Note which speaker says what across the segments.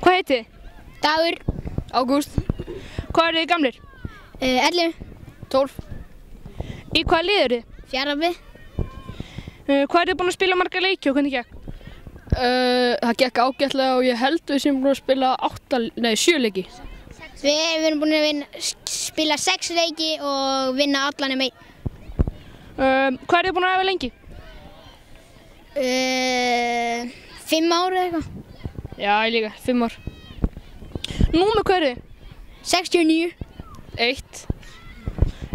Speaker 1: Hvað heitið þið?
Speaker 2: Dagur.
Speaker 3: Ágúst.
Speaker 1: Hvað eru þið gamlir?
Speaker 2: 11.
Speaker 3: 12.
Speaker 1: Í hvaða lið eru þið?
Speaker 2: Fjarðabyggð.
Speaker 1: Hvað eru þið búin að spila marga leiki og hvernig gekk?
Speaker 3: Það gekk ágætlega og ég held við sem búin að spila 7 leiki.
Speaker 2: Við erum búin að spila 6 leiki og vinna allan einn.
Speaker 1: Hvað eru þið búin að æfa lengi?
Speaker 2: 5 ár eða eitthvað.
Speaker 1: Já, ég líka, 5 ár. Númer hvað eru þið?
Speaker 2: 69.
Speaker 3: 1.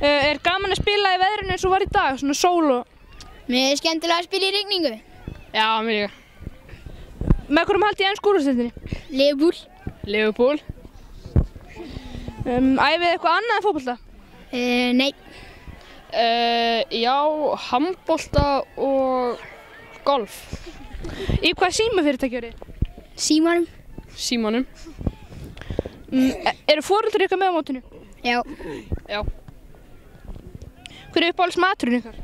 Speaker 1: Er gaman að spila í veðrinu eins og var í dag, svona sól og...
Speaker 2: Mér er skemmtilega að spila í rigningu.
Speaker 3: Já, mér líka.
Speaker 1: Með hverjum haldið í ensku úrvalsdeildinni?
Speaker 2: Liverpool.
Speaker 3: Liverpool.
Speaker 1: Æfið þið eitthvað annað en fótbolta?
Speaker 2: Nei.
Speaker 3: Já, handbolta og golf.
Speaker 1: Í hvað símafyrirtæki eru þið?
Speaker 2: Símanum.
Speaker 3: Símanum.
Speaker 1: Eru foreldrar ykkar með á mótinu?
Speaker 2: Já.
Speaker 3: Já.
Speaker 1: Hver er uppáhalds maturinn ykkar?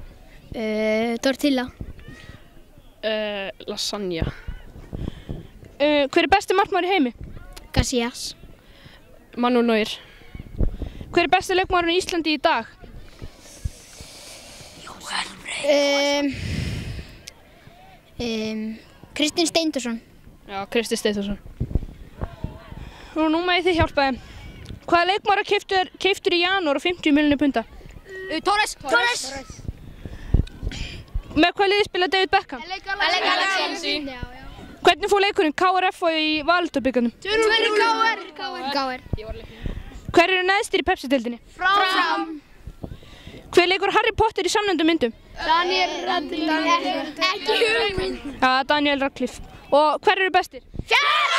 Speaker 2: Tortilla.
Speaker 3: Lasagna.
Speaker 1: Hver er besti markmaður í heimi?
Speaker 2: Casillas.
Speaker 3: Manuel Neuer.
Speaker 1: Hver er besti leikmaðurinn í Íslandi í dag?
Speaker 2: Kristinn Steindorsson.
Speaker 3: Já, Kristi Steindorsson.
Speaker 1: Og nú með þið hjálpa þeim. Hvaða leikmaður keyptur í janúar á 50 milljónir punda?
Speaker 2: Torres.
Speaker 1: Með hvað liði spila David Beckham?
Speaker 2: Alexi.
Speaker 1: Hvernig fór leikurinn KRF í Valdabikarnum?
Speaker 2: KR.
Speaker 1: Hver eru neðstir í Pepsi-deildinni?
Speaker 2: Fram.
Speaker 1: Hver leikur Harry Potter í samnefndum myndum?
Speaker 2: Daniel Radcliffe. Ekki hugmynd.
Speaker 1: Já, Daniel Radcliffe. Og hver eru bestir?
Speaker 2: Fjarðabyggð.